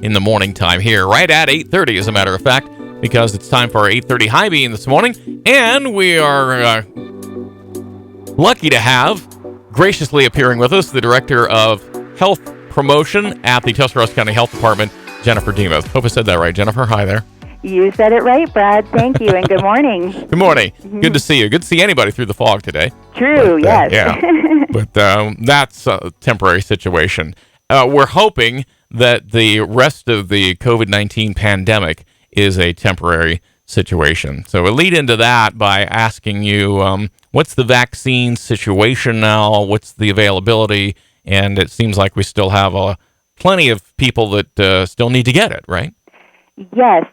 in the morning time here, right at 8:30, as a matter of fact, because it's time for our 8:30 high beam this morning, and we are lucky to have graciously appearing with us the Director of Health Promotion at the Tuscarawas County Health Department, Jennifer Demuth. Hope I said that right. Jennifer, hi there. You said it right, Brad. Thank you, and good morning. Good morning. Good to see you. Good to see anybody through the fog today. True, yes. Yeah, but that's a temporary situation. We're hoping that the rest of the COVID-19 pandemic is a temporary situation. So we'll lead into that by asking you, what's the vaccine situation now? What's the availability? And it seems like we still have plenty of people that still need to get it, right? Yes.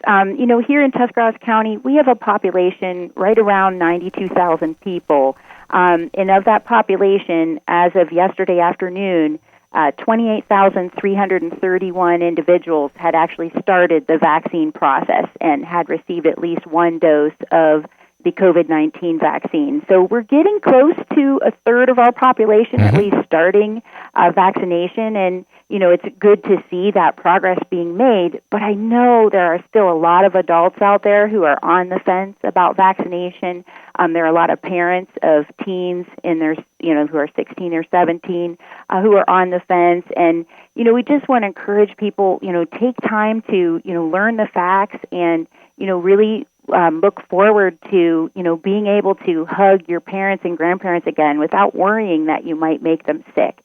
Here in Tuscarawas County, we have a population right around 92,000 people. And of that population, as of yesterday afternoon, 28,331 individuals had actually started the vaccine process and had received at least one dose of the COVID-19 vaccine. So we're getting close to a third of our population at least starting vaccination, and it's good to see that progress being made, but I know there are still a lot of adults out there who are on the fence about vaccination. There are a lot of parents of teens in their, who are 16 or 17 who are on the fence, and we just want to encourage people, take time to, learn the facts and, really look forward to, being able to hug your parents and grandparents again without worrying that you might make them sick.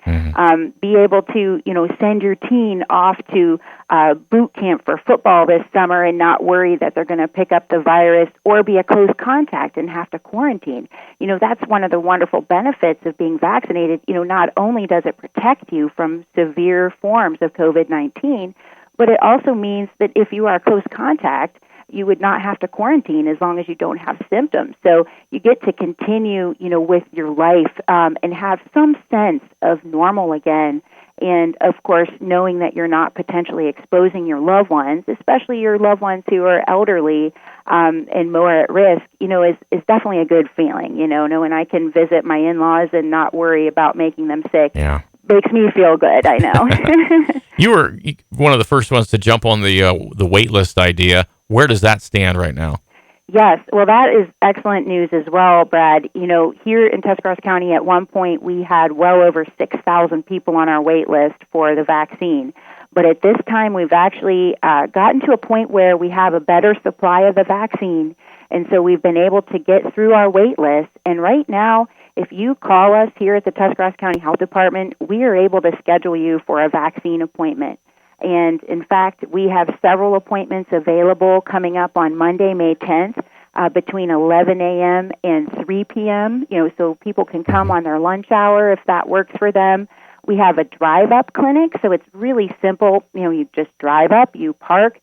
Be able to, send your teen off to boot camp for football this summer and not worry that they're going to pick up the virus or be a close contact and have to quarantine. That's one of the wonderful benefits of being vaccinated. Not only does it protect you from severe forms of COVID-19, but it also means that if you are a close contact, you would not have to quarantine as long as you don't have symptoms. So you get to continue, with your life and have some sense of normal again. And, of course, knowing that you're not potentially exposing your loved ones, especially your loved ones who are elderly and more at risk, is definitely a good feeling, knowing I can visit my in-laws and not worry about making them sick. Yeah. Makes me feel good, I know. You were one of the first ones to jump on the wait list idea. Where does that stand right now? Yes, well, that is excellent news as well, Brad. Here in Tuscarawas County, at one point, we had well over 6,000 people on our wait list for the vaccine. But at this time, we've actually gotten to a point where we have a better supply of the vaccine, and so we've been able to get through our wait list. And right now, if you call us here at the Tuscarawas County Health Department, we are able to schedule you for a vaccine appointment. And, in fact, we have several appointments available coming up on Monday, May 10th, between 11 a.m. and 3 p.m., so people can come on their lunch hour if that works for them. We have a drive-up clinic, so it's really simple. You just drive up, you park,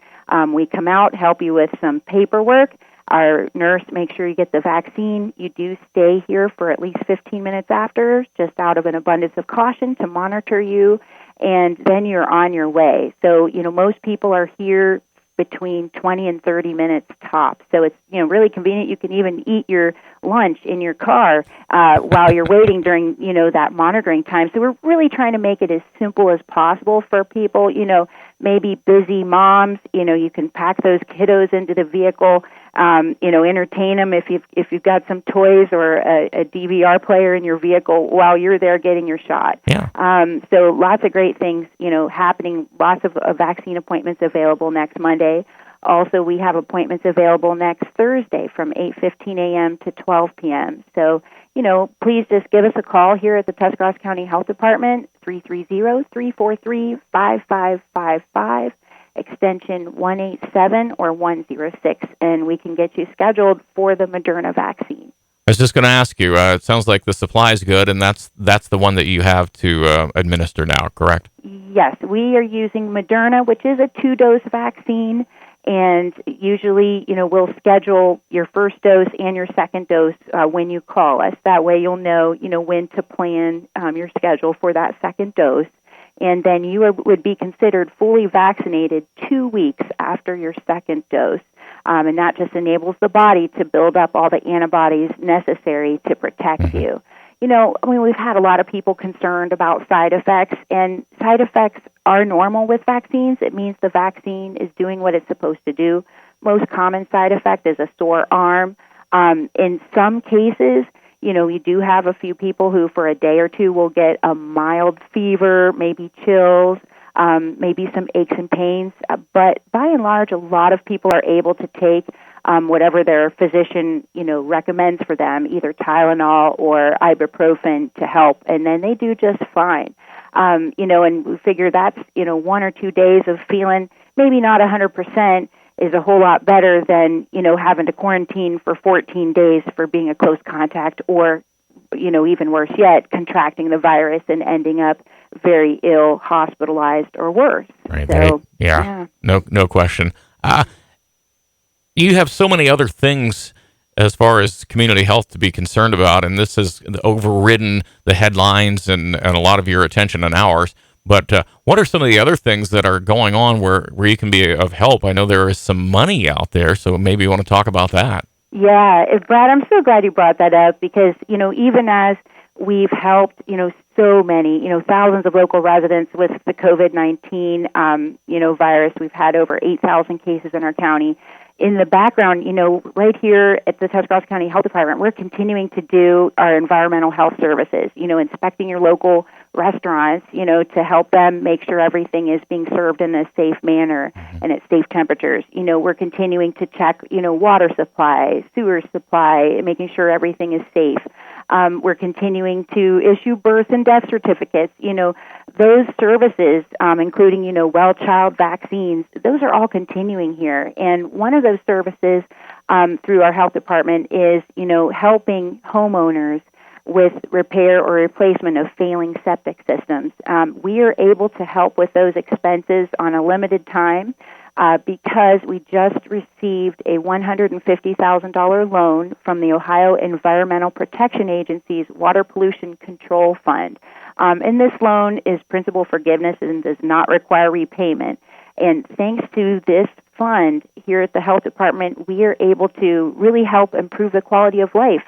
we come out, help you with some paperwork. Our nurse makes sure you get the vaccine. You do stay here for at least 15 minutes after, just out of an abundance of caution to monitor you, and then you're on your way. So, most people are here between 20 and 30 minutes tops. So it's, really convenient. You can even eat your lunch in your car while you're waiting during, that monitoring time. So we're really trying to make it as simple as possible for people, maybe busy moms, you can pack those kiddos into the vehicle, entertain them if you've got some toys or a DVR player in your vehicle while you're there getting your shot. Yeah. So lots of great things, happening, lots of vaccine appointments available next Monday. Also, we have appointments available next Thursday from 8:15 a.m. to 12 p.m. So, please just give us a call here at the Tuscarawas County Health Department, 330-343-5555, extension 187 or 106, and we can get you scheduled for the Moderna vaccine. I was just going to ask you, it sounds like the supply is good, and that's the one that you have to administer now, correct? Yes, we are using Moderna, which is a 2-dose vaccine. And usually, we'll schedule your first dose and your second dose when you call us. That way you'll know, when to plan your schedule for that second dose. And then you would be considered fully vaccinated 2 weeks after your second dose. And that just enables the body to build up all the antibodies necessary to protect you. we've had a lot of people concerned about side effects, and side effects are normal with vaccines. It means the vaccine is doing what it's supposed to do. Most common side effect is a sore arm. In some cases, you do have a few people who for a day or two will get a mild fever, maybe chills, maybe some aches and pains. But by and large, a lot of people are able to take whatever their physician, recommends for them, either Tylenol or ibuprofen to help, and then they do just fine. And we figure that's, 1 or 2 days of feeling maybe not 100% is a whole lot better than, having to quarantine for 14 days for being a close contact, or, even worse yet, contracting the virus and ending up very ill, hospitalized, or worse. Right. So, yeah. No question. You have so many other things as far as community health to be concerned about, and this has overridden the headlines and a lot of your attention and ours. But what are some of the other things that are going on where you can be of help? I know there is some money out there, so maybe you want to talk about that. Yeah, Brad, I'm so glad you brought that up because, even as we've helped, so many, thousands of local residents with the COVID-19, virus. We've had over 8,000 cases in our county. In the background, right here at the Tuscarawas County Health Department, we're continuing to do our environmental health services, inspecting your local restaurants, to help them make sure everything is being served in a safe manner and at safe temperatures. We're continuing to check, water supply, sewer supply, making sure everything is safe. We're continuing to issue birth and death certificates. Those services, including, well child vaccines, those are all continuing here. And one of those services through our health department is, helping homeowners with repair or replacement of failing septic systems. We are able to help with those expenses on a limited time because we just received a $150,000 loan from the Ohio Environmental Protection Agency's Water Pollution Control Fund. And this loan is principal forgiveness and does not require repayment. And thanks to this fund here at the health department, we are able to really help improve the quality of life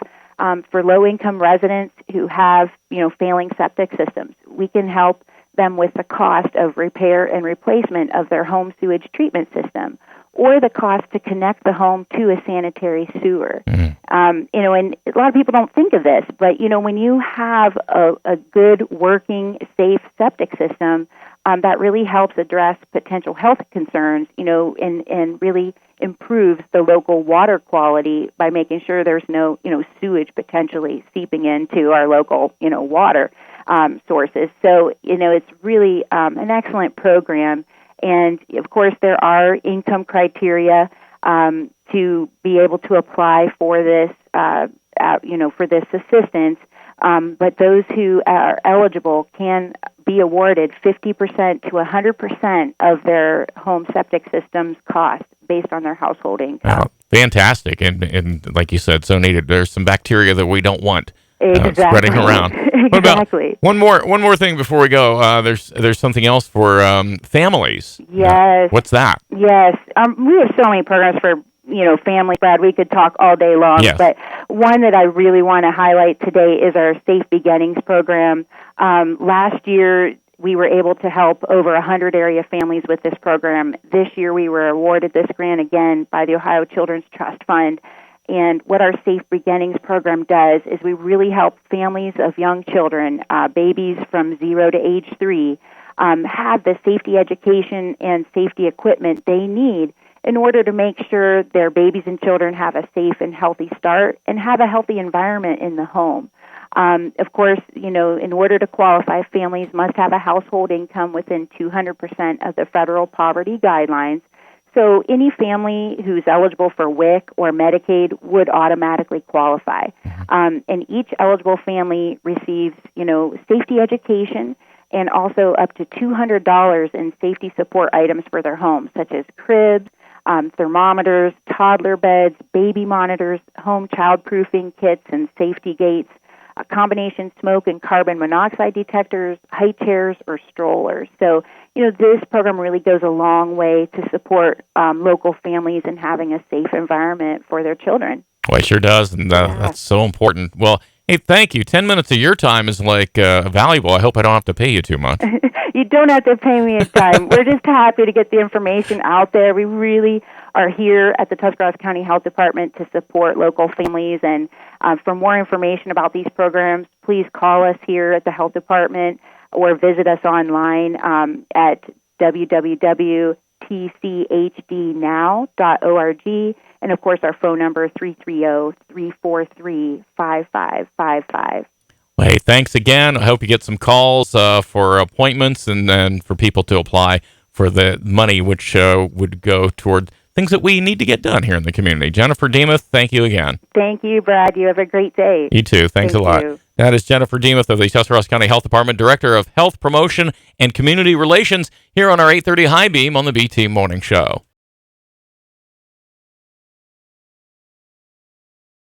for low-income residents who have, failing septic systems. We can help them with the cost of repair and replacement of their home sewage treatment system, or the cost to connect the home to a sanitary sewer. And a lot of people don't think of this, but, when you have a good, working, safe septic system, that really helps address potential health concerns, and really improves the local water quality by making sure there's no, sewage potentially seeping into our local, water sources. So, it's really an excellent program. And, of course, there are income criteria to be able to apply for this, for this assistance. But those who are eligible can be awarded 50% to 100% of their home septic system's cost based on their household income. Fantastic. And like you said, so needed. There's some bacteria that we don't want spreading around. Exactly. One more thing before we go. There's something else for families. Yes. What's that? Yes. We have so many programs for families, Brad. We could talk all day long. Yes. But one that I really want to highlight today is our Safe Beginnings program. Last year, we were able to help over 100 area families with this program. This year, we were awarded this grant again by the Ohio Children's Trust Fund. And what our Safe Beginnings program does is we really help families of young children, babies from 0 to age 3, have the safety education and safety equipment they need in order to make sure their babies and children have a safe and healthy start and have a healthy environment in the home. Of course, in order to qualify, families must have a household income within 200% of the federal poverty guidelines. So any family who's eligible for WIC or Medicaid would automatically qualify. And each eligible family receives, safety education and also up to $200 in safety support items for their homes, such as cribs, thermometers, toddler beds, baby monitors, home childproofing kits and safety gates, combination smoke and carbon monoxide detectors, high chairs, or strollers. So, this program really goes a long way to support local families in having a safe environment for their children. Well, it sure does, and that's so important. Well, Hey, thank you. 10 minutes of your time is valuable. I hope I don't have to pay you too much. You don't have to pay me a dime. We're just happy to get the information out there. We really are here at the Tuscarawas County Health Department to support local families. And for more information about these programs, please call us here at the Health Department or visit us online at www.tchdnow.org. And, of course, our phone number is 330-343-5555. Well, hey, thanks again. I hope you get some calls for appointments and then for people to apply for the money, which would go toward things that we need to get done here in the community. Jennifer Demuth, thank you again. Thank you, Brad. You have a great day. You too. Thanks a lot. You. That is Jennifer Demuth of the Tuscarawas County Health Department, Director of Health Promotion and Community Relations, here on our 8:30 High Beam on the BT Morning Show.